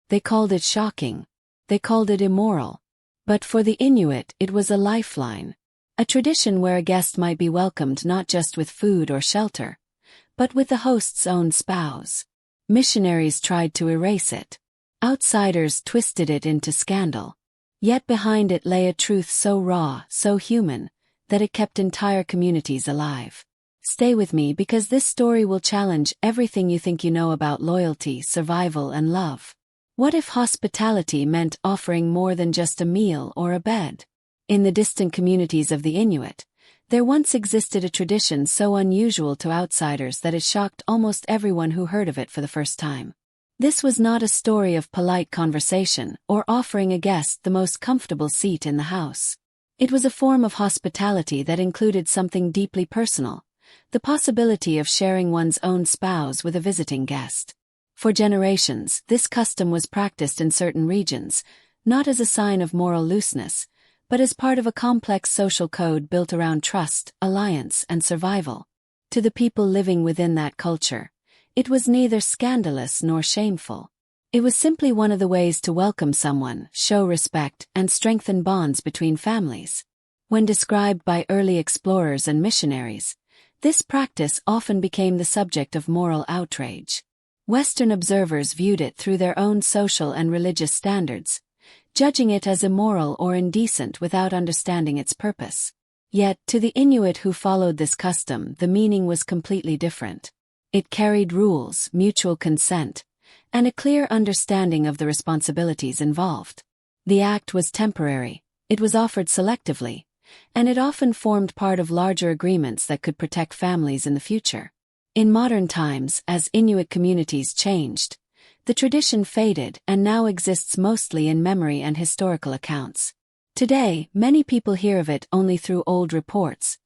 They called it shocking. They called it immoral. But for the Inuit, it was a lifeline. A tradition where a guest might be welcomed not just with food or shelter, but with the host's own spouse. Missionaries tried to erase it. Outsiders twisted it into scandal. Yet behind it lay a truth so raw, so human, that it kept entire communities alive. Stay with me because this story will challenge everything you think you know about loyalty, survival, and love. What if hospitality meant offering more than just a meal or a bed? In the distant communities of the Inuit, there once existed a tradition so unusual to outsiders that it shocked almost everyone who heard of it for the first time. This was not a story of polite conversation or offering a guest the most comfortable seat in the house. It was a form of hospitality that included something deeply personal, the possibility of sharing one's own spouse with a visiting guest. For generations, this custom was practiced in certain regions, not as a sign of moral looseness, but as part of a complex social code built around trust, alliance, and survival. To the people living within that culture, it was neither scandalous nor shameful. It was simply one of the ways to welcome someone, show respect, and strengthen bonds between families. When described by early explorers and missionaries, this practice often became the subject of moral outrage. Western observers viewed it through their own social and religious standards, judging it as immoral or indecent without understanding its purpose. Yet, to the Inuit who followed this custom, the meaning was completely different. It carried rules, mutual consent, and a clear understanding of the responsibilities involved. The act was temporary, it was offered selectively, and it often formed part of larger agreements that could protect families in the future. In modern times, as Inuit communities changed, the tradition faded and now exists mostly in memory and historical accounts. Today, many people hear of it only through old reports,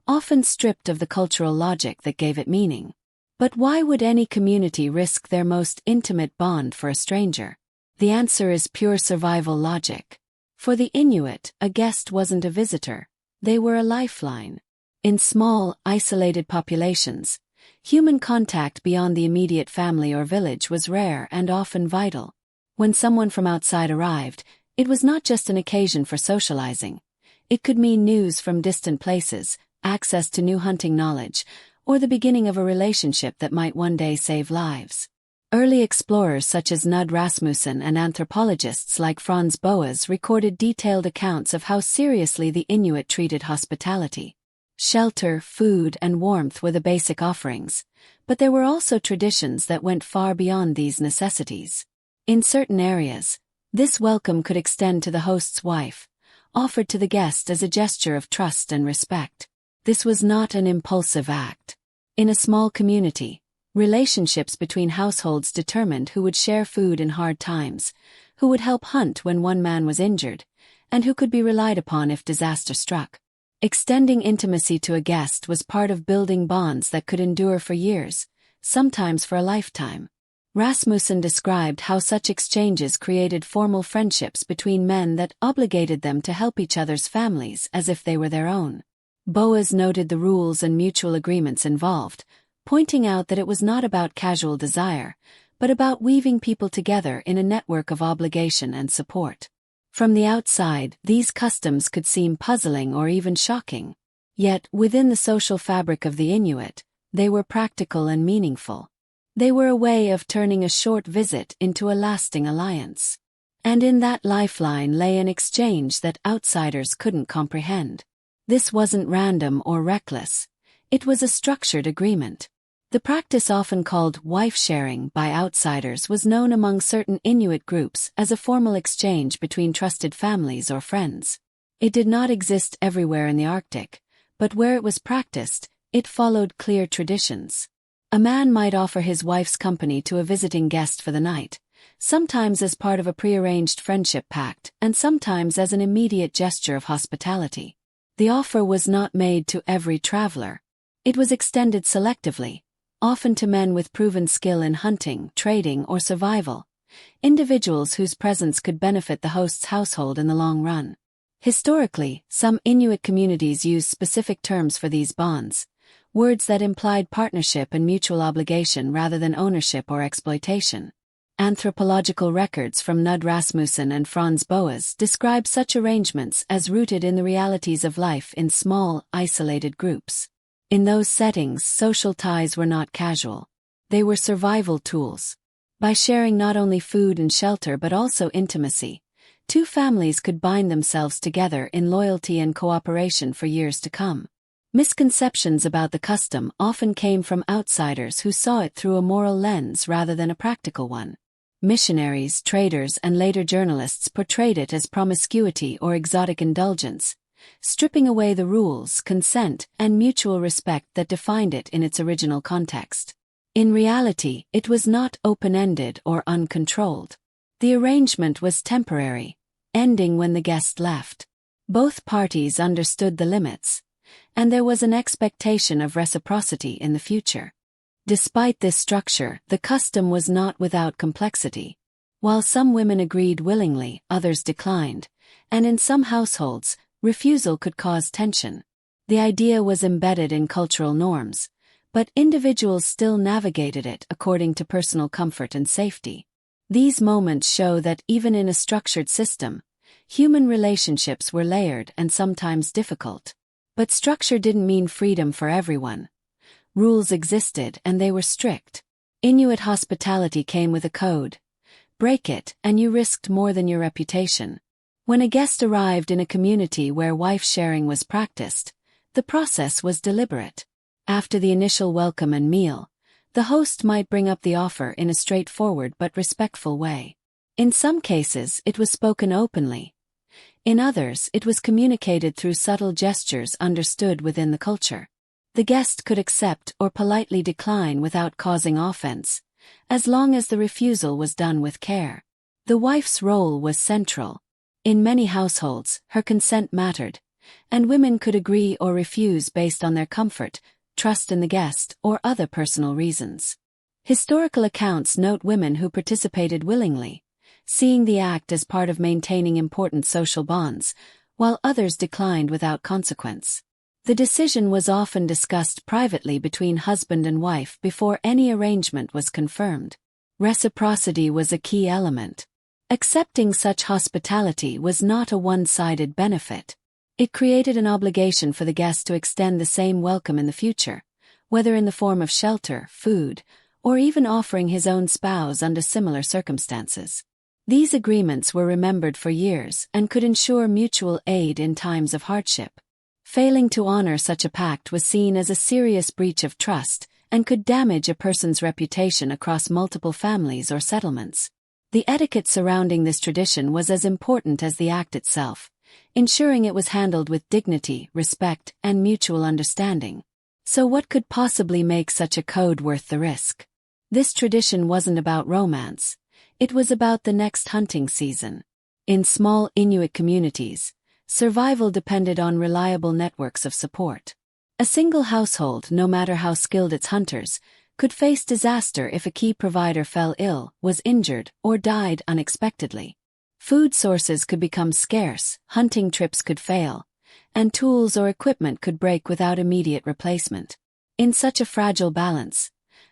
often stripped of the cultural logic that gave it meaning. But why would any community risk their most intimate bond for a stranger? The answer is pure survival logic. For the Inuit, a guest wasn't a visitor, they were a lifeline. In small, isolated populations, human contact beyond the immediate family or village was rare and often vital. When someone from outside arrived, it was not just an occasion for socializing. It could mean news from distant places, access to new hunting knowledge, or the beginning of a relationship that might one day save lives. Early explorers such as Knud Rasmussen and anthropologists like Franz Boas recorded detailed accounts of how seriously the Inuit treated hospitality. Shelter, food, and warmth were the basic offerings, but there were also traditions that went far beyond these necessities. In certain areas, this welcome could extend to the host's wife, offered to the guest as a gesture of trust and respect. This was not an impulsive act. In a small community, relationships between households determined who would share food in hard times, who would help hunt when one man was injured, and who could be relied upon if disaster struck. Extending intimacy to a guest was part of building bonds that could endure for years, sometimes for a lifetime. Rasmussen described how such exchanges created formal friendships between men that obligated them to help each other's families as if they were their own. Boas noted the rules and mutual agreements involved, pointing out that it was not about casual desire, but about weaving people together in a network of obligation and support. From the outside, these customs could seem puzzling or even shocking. Yet, within the social fabric of the Inuit, they were practical and meaningful. They were a way of turning a short visit into a lasting alliance. And in that lifeline lay an exchange that outsiders couldn't comprehend. This wasn't random or reckless. It was a structured agreement. The practice often called wife-sharing by outsiders was known among certain Inuit groups as a formal exchange between trusted families or friends. It did not exist everywhere in the Arctic, but where it was practiced, it followed clear traditions. A man might offer his wife's company to a visiting guest for the night, sometimes as part of a prearranged friendship pact and sometimes as an immediate gesture of hospitality. The offer was not made to every traveler. It was extended selectively, often to men with proven skill in hunting, trading, or survival, individuals whose presence could benefit the host's household in the long run. Historically, some Inuit communities used specific terms for these bonds, words that implied partnership and mutual obligation rather than ownership or exploitation. Anthropological records from Knud Rasmussen and Franz Boas describe such arrangements as rooted in the realities of life in small, isolated groups. In those settings, social ties were not casual. They were survival tools. By sharing not only food and shelter but also intimacy, two families could bind themselves together in loyalty and cooperation for years to come. Misconceptions about the custom often came from outsiders who saw it through a moral lens rather than a practical one. Missionaries, traders, and later journalists portrayed it as promiscuity or exotic indulgence, stripping away the rules, consent, and mutual respect that defined it in its original context. In reality, it was not open-ended or uncontrolled. The arrangement was temporary, ending when the guest left. Both parties understood the limits, and there was an expectation of reciprocity in the future. Despite this structure, the custom was not without complexity. While some women agreed willingly, others declined, and in some households, refusal could cause tension. The idea was embedded in cultural norms, but individuals still navigated it according to personal comfort and safety. These moments show that even in a structured system, human relationships were layered and sometimes difficult. But structure didn't mean freedom for everyone. Rules existed and they were strict. Inuit hospitality came with a code. Break it, and you risked more than your reputation. When a guest arrived in a community where wife-sharing was practiced, the process was deliberate. After the initial welcome and meal, the host might bring up the offer in a straightforward but respectful way. In some cases, it was spoken openly. In others, it was communicated through subtle gestures understood within the culture. The guest could accept or politely decline without causing offense, as long as the refusal was done with care. The wife's role was central. In many households, her consent mattered, and women could agree or refuse based on their comfort, trust in the guest, or other personal reasons. Historical accounts note women who participated willingly, seeing the act as part of maintaining important social bonds, while others declined without consequence. The decision was often discussed privately between husband and wife before any arrangement was confirmed. Reciprocity was a key element. Accepting such hospitality was not a one-sided benefit. It created an obligation for the guest to extend the same welcome in the future, whether in the form of shelter, food, or even offering his own spouse under similar circumstances. These agreements were remembered for years and could ensure mutual aid in times of hardship. Failing to honor such a pact was seen as a serious breach of trust and could damage a person's reputation across multiple families or settlements. The etiquette surrounding this tradition was as important as the act itself, ensuring it was handled with dignity, respect, and mutual understanding. So what could possibly make such a code worth the risk? This tradition wasn't about romance. It was about the next hunting season. In small Inuit communities, survival depended on reliable networks of support. A single household, no matter how skilled its hunters, could face disaster if a key provider fell ill, was injured, or died unexpectedly. Food sources could become scarce, hunting trips could fail, and tools or equipment could break without immediate replacement. In such a fragile balance,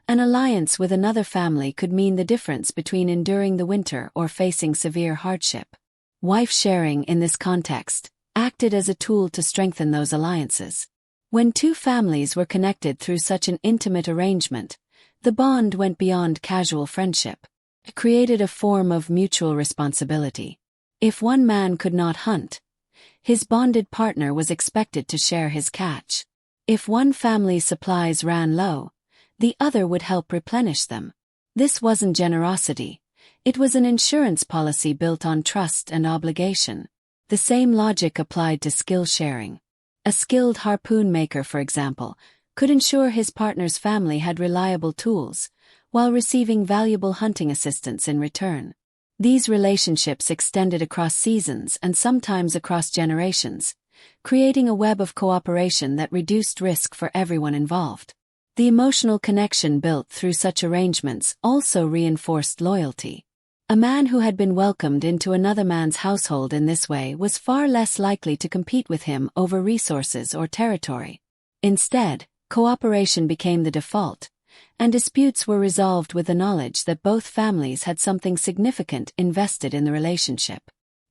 an alliance with another family could mean the difference between enduring the winter or facing severe hardship. Wife sharing, in this context, acted as a tool to strengthen those alliances. When two families were connected through such an intimate arrangement, the bond went beyond casual friendship. It created a form of mutual responsibility. If one man could not hunt, his bonded partner was expected to share his catch. If one family's supplies ran low, the other would help replenish them. This wasn't generosity. It was an insurance policy built on trust and obligation. The same logic applied to skill sharing. A skilled harpoon maker, for example, could ensure his partner's family had reliable tools, while receiving valuable hunting assistance in return. These relationships extended across seasons and sometimes across generations, creating a web of cooperation that reduced risk for everyone involved. The emotional connection built through such arrangements also reinforced loyalty. A man who had been welcomed into another man's household in this way was far less likely to compete with him over resources or territory. Instead, cooperation became the default, and disputes were resolved with the knowledge that both families had something significant invested in the relationship.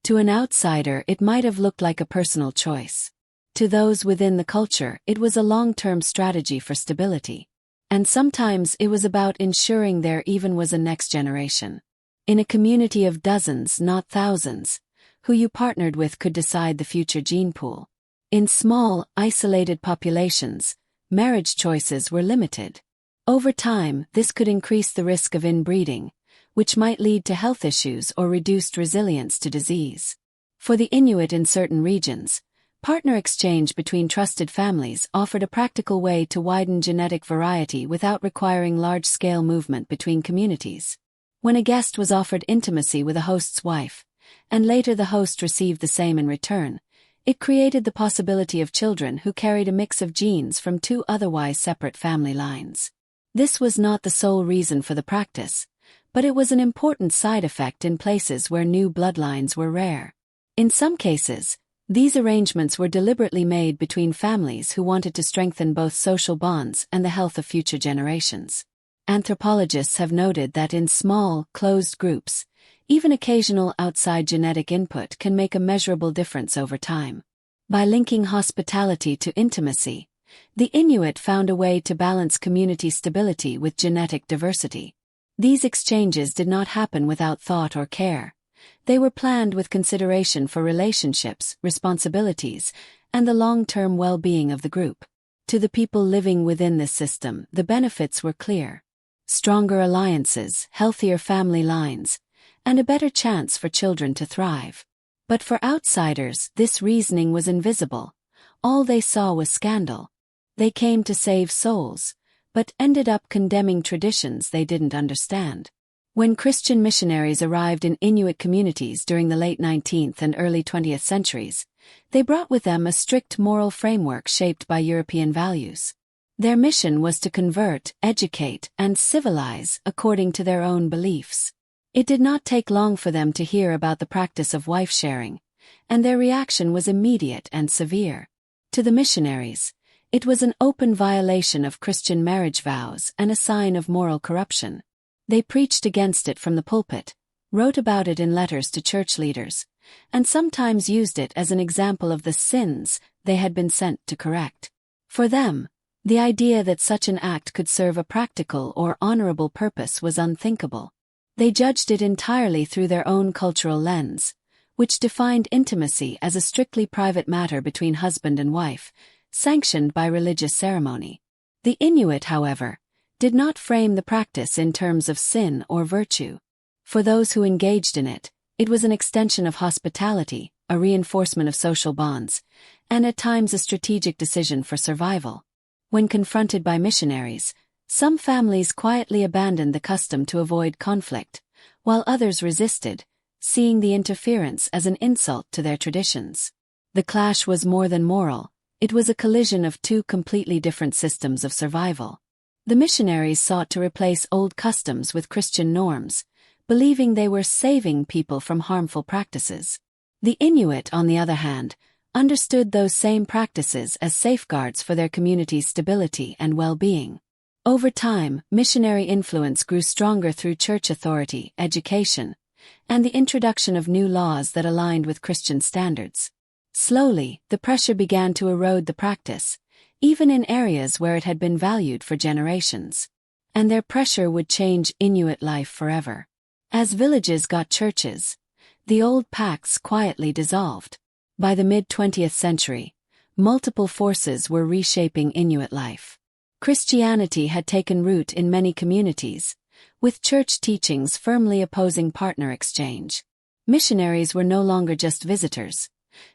To an outsider, it might have looked like a personal choice. To those within the culture, it was a long-term strategy for stability. And sometimes it was about ensuring there even was a next generation. In a community of dozens, not thousands, who you partnered with could decide the future gene pool. In small, isolated populations, marriage choices were limited. Over time, this could increase the risk of inbreeding, which might lead to health issues or reduced resilience to disease. For the Inuit in certain regions, partner exchange between trusted families offered a practical way to widen genetic variety without requiring large-scale movement between communities. When a guest was offered intimacy with a host's wife, and later the host received the same in return, it created the possibility of children who carried a mix of genes from two otherwise separate family lines. This was not the sole reason for the practice, but it was an important side effect in places where new bloodlines were rare. In some cases, these arrangements were deliberately made between families who wanted to strengthen both social bonds and the health of future generations. Anthropologists have noted that in small, closed groups, even occasional outside genetic input can make a measurable difference over time. By linking hospitality to intimacy, the Inuit found a way to balance community stability with genetic diversity. These exchanges did not happen without thought or care. They were planned with consideration for relationships, responsibilities, and the long-term well-being of the group. To the people living within this system, the benefits were clear. Stronger alliances, healthier family lines, and a better chance for children to thrive. But for outsiders, this reasoning was invisible. All they saw was scandal. They came to save souls, but ended up condemning traditions they didn't understand. When Christian missionaries arrived in Inuit communities during the late 19th and early 20th centuries, they brought with them a strict moral framework shaped by European values. Their mission was to convert, educate, and civilize according to their own beliefs. It did not take long for them to hear about the practice of wife-sharing, and their reaction was immediate and severe. To the missionaries, it was an open violation of Christian marriage vows and a sign of moral corruption. They preached against it from the pulpit, wrote about it in letters to church leaders, and sometimes used it as an example of the sins they had been sent to correct. For them, the idea that such an act could serve a practical or honorable purpose was unthinkable. They judged it entirely through their own cultural lens, which defined intimacy as a strictly private matter between husband and wife, sanctioned by religious ceremony. The Inuit, however, did not frame the practice in terms of sin or virtue. For those who engaged in it, it was an extension of hospitality, a reinforcement of social bonds, and at times a strategic decision for survival. When confronted by missionaries, some families quietly abandoned the custom to avoid conflict, while others resisted, seeing the interference as an insult to their traditions. The clash was more than moral, it was a collision of two completely different systems of survival. The missionaries sought to replace old customs with Christian norms, believing they were saving people from harmful practices. The Inuit, on the other hand, understood those same practices as safeguards for their community's stability and well-being. Over time, missionary influence grew stronger through church authority, education, and the introduction of new laws that aligned with Christian standards. Slowly, the pressure began to erode the practice, even in areas where it had been valued for generations. And their pressure would change Inuit life forever. As villages got churches, the old pacts quietly dissolved. By the mid-20th century, multiple forces were reshaping Inuit life. Christianity had taken root in many communities, with church teachings firmly opposing partner exchange. Missionaries were no longer just visitors.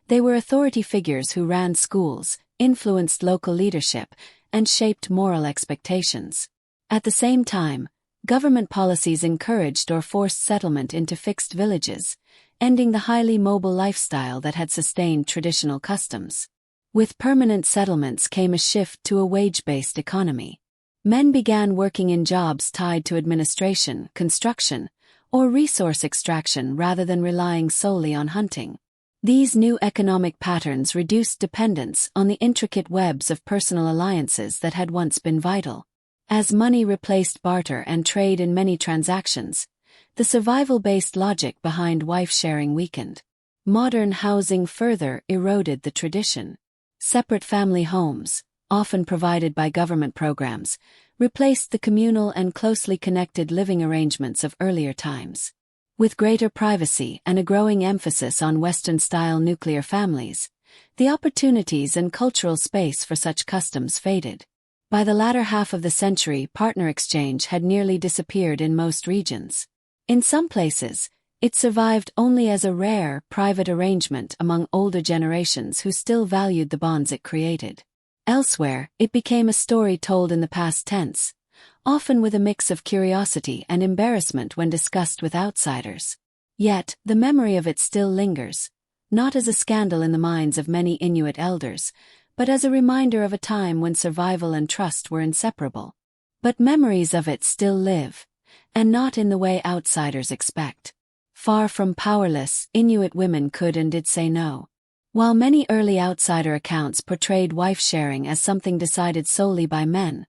They were authority figures who ran schools, influenced local leadership, and shaped moral expectations. At the same time, government policies encouraged or forced settlement into fixed villages, ending the highly mobile lifestyle that had sustained traditional customs. With permanent settlements came a shift to a wage-based economy. Men began working in jobs tied to administration, construction, or resource extraction rather than relying solely on hunting. These new economic patterns reduced dependence on the intricate webs of personal alliances that had once been vital. As money replaced barter and trade in many transactions, the survival-based logic behind wife-sharing weakened. Modern housing further eroded the tradition. Separate family homes, often provided by government programs, replaced the communal and closely connected living arrangements of earlier times. With greater privacy and a growing emphasis on Western-style nuclear families, the opportunities and cultural space for such customs faded. By the latter half of the century, partner exchange had nearly disappeared in most regions. In some places, it survived only as a rare, private arrangement among older generations who still valued the bonds it created. Elsewhere, it became a story told in the past tense, often with a mix of curiosity and embarrassment when discussed with outsiders. Yet, the memory of it still lingers, not as a scandal in the minds of many Inuit elders, but as a reminder of a time when survival and trust were inseparable. But memories of it still live, and not in the way outsiders expect. Far from powerless, Inuit women could and did say no. While many early outsider accounts portrayed wife-sharing as something decided solely by men,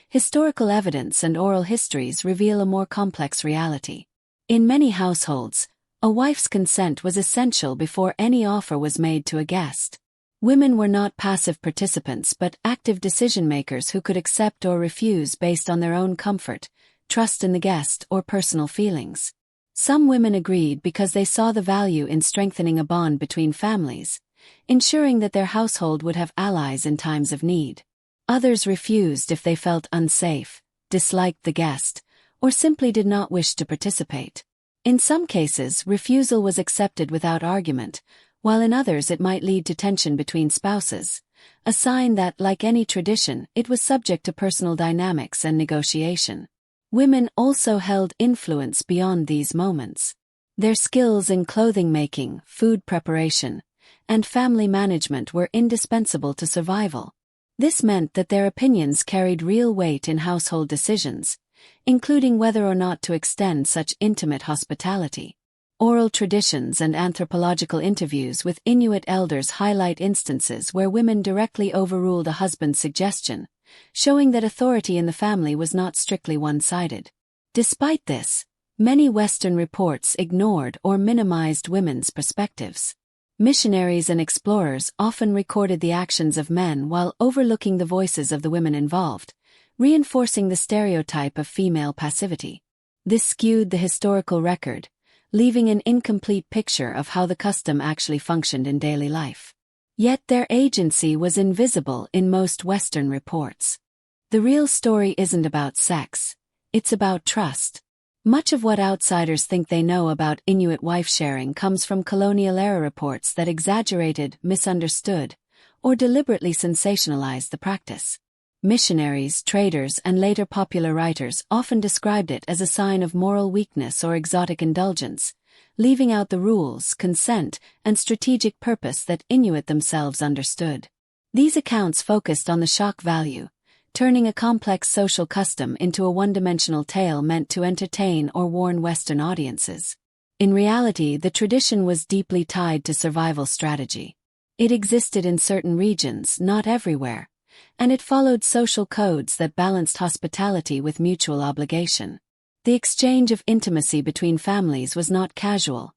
historical evidence and oral histories reveal a more complex reality. In many households, a wife's consent was essential before any offer was made to a guest. Women were not passive participants but active decision-makers who could accept or refuse based on their own comfort, trust in the guest, or personal feelings. Some women agreed because they saw the value in strengthening a bond between families, ensuring that their household would have allies in times of need. Others refused if they felt unsafe, disliked the guest, or simply did not wish to participate. In some cases, refusal was accepted without argument, while in others it might lead to tension between spouses, a sign that, like any tradition, it was subject to personal dynamics and negotiation. Women also held influence beyond these moments. Their skills in clothing making, food preparation, and family management were indispensable to survival. This meant that their opinions carried real weight in household decisions, including whether or not to extend such intimate hospitality. Oral traditions and anthropological interviews with Inuit elders highlight instances where women directly overruled a husband's suggestion, showing that authority in the family was not strictly one-sided. Despite this, many Western reports ignored or minimized women's perspectives. Missionaries and explorers often recorded the actions of men while overlooking the voices of the women involved, reinforcing the stereotype of female passivity. This skewed the historical record, leaving an incomplete picture of how the custom actually functioned in daily life. Yet their agency was invisible in most Western reports. The real story isn't about sex, it's about trust. Much of what outsiders think they know about Inuit wife-sharing comes from colonial-era reports that exaggerated, misunderstood, or deliberately sensationalized the practice. Missionaries, traders, and later popular writers often described it as a sign of moral weakness or exotic indulgence, leaving out the rules, consent, and strategic purpose that Inuit themselves understood. These accounts focused on the shock value, turning a complex social custom into a one-dimensional tale meant to entertain or warn Western audiences. In reality, the tradition was deeply tied to survival strategy. It existed in certain regions, not everywhere, and it followed social codes that balanced hospitality with mutual obligation. The exchange of intimacy between families was not casual.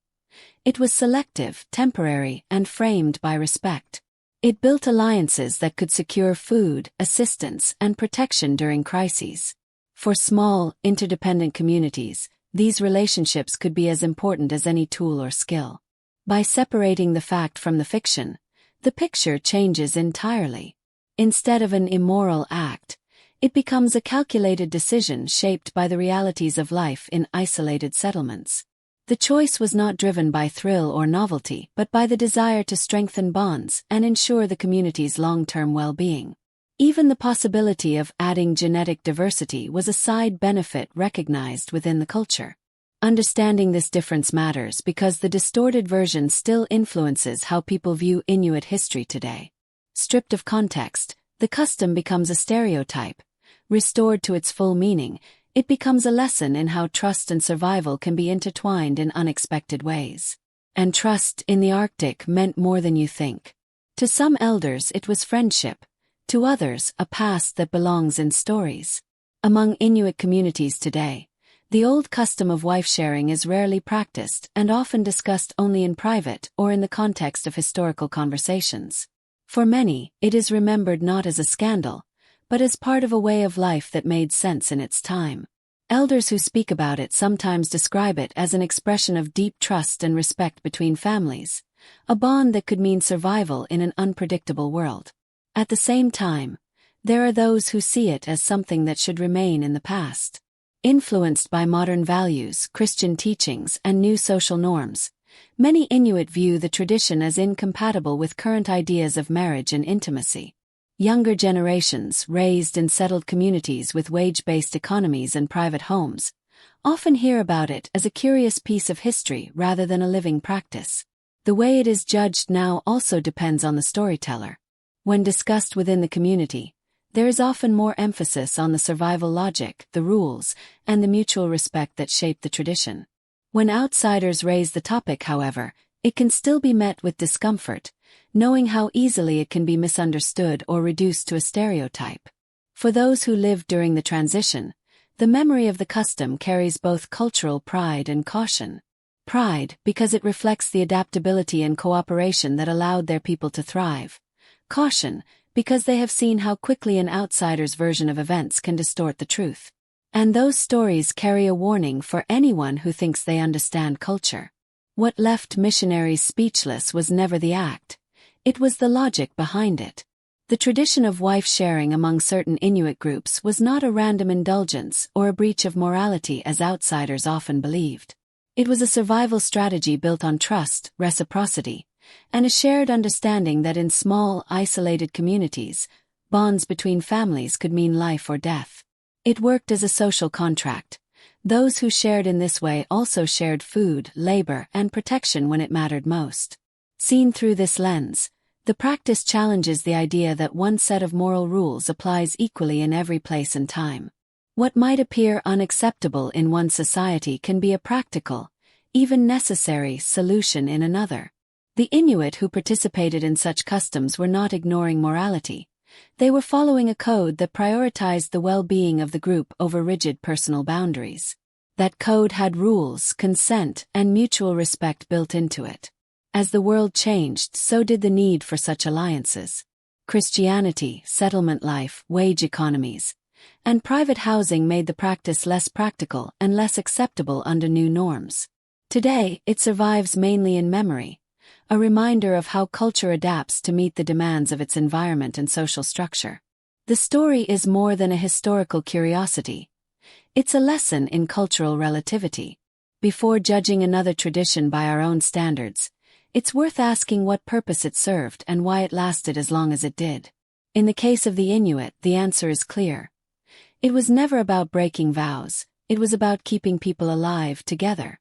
It was selective, temporary, and framed by respect. It built alliances that could secure food, assistance, and protection during crises. For small, interdependent communities, these relationships could be as important as any tool or skill. By separating the fact from the fiction, the picture changes entirely. Instead of an immoral act, it becomes a calculated decision shaped by the realities of life in isolated settlements. The choice was not driven by thrill or novelty but by the desire to strengthen bonds and ensure the community's long-term well-being. Even the possibility of adding genetic diversity was a side benefit recognized within the culture. Understanding this difference matters because the distorted version still influences how people view Inuit history today. Stripped of context, the custom becomes a stereotype. Restored to its full meaning, it becomes a lesson in how trust and survival can be intertwined in unexpected ways. And trust in the Arctic meant more than you think. To some elders it was friendship, to others a past that belongs in stories. Among Inuit communities today, the old custom of wife sharing is rarely practiced and often discussed only in private or in the context of historical conversations. For many, it is remembered not as a scandal, but as part of a way of life that made sense in its time. Elders who speak about it sometimes describe it as an expression of deep trust and respect between families, a bond that could mean survival in an unpredictable world. At the same time, there are those who see it as something that should remain in the past. Influenced by modern values, Christian teachings, and new social norms, many Inuit view the tradition as incompatible with current ideas of marriage and intimacy. Younger generations, raised in settled communities with wage-based economies and private homes, often hear about it as a curious piece of history rather than a living practice. The way it is judged now also depends on the storyteller. When discussed within the community, there is often more emphasis on the survival logic, the rules, and the mutual respect that shape the tradition. When outsiders raise the topic, however, it can still be met with discomfort, knowing how easily it can be misunderstood or reduced to a stereotype. For those who lived during the transition, the memory of the custom carries both cultural pride and caution. Pride, because it reflects the adaptability and cooperation that allowed their people to thrive. Caution, because they have seen how quickly an outsider's version of events can distort the truth. And those stories carry a warning for anyone who thinks they understand culture. What left missionaries speechless was never the act. It was the logic behind it. The tradition of wife sharing among certain Inuit groups was not a random indulgence or a breach of morality as outsiders often believed. It was a survival strategy built on trust, reciprocity, and a shared understanding that in small, isolated communities, bonds between families could mean life or death. It worked as a social contract. Those who shared in this way also shared food, labor, and protection when it mattered most. Seen through this lens, the practice challenges the idea that one set of moral rules applies equally in every place and time. What might appear unacceptable in one society can be a practical, even necessary, solution in another. The Inuit who participated in such customs were not ignoring morality. They were following a code that prioritized the well-being of the group over rigid personal boundaries. That code had rules, consent, and mutual respect built into it. As the world changed, so did the need for such alliances. Christianity, settlement life, wage economies, and private housing made the practice less practical and less acceptable under new norms. Today, it survives mainly in memory, a reminder of how culture adapts to meet the demands of its environment and social structure. The story is more than a historical curiosity. It's a lesson in cultural relativity. Before judging another tradition by our own standards, it's worth asking what purpose it served and why it lasted as long as it did. In the case of the Inuit, the answer is clear. It was never about breaking vows, it was about keeping people alive together.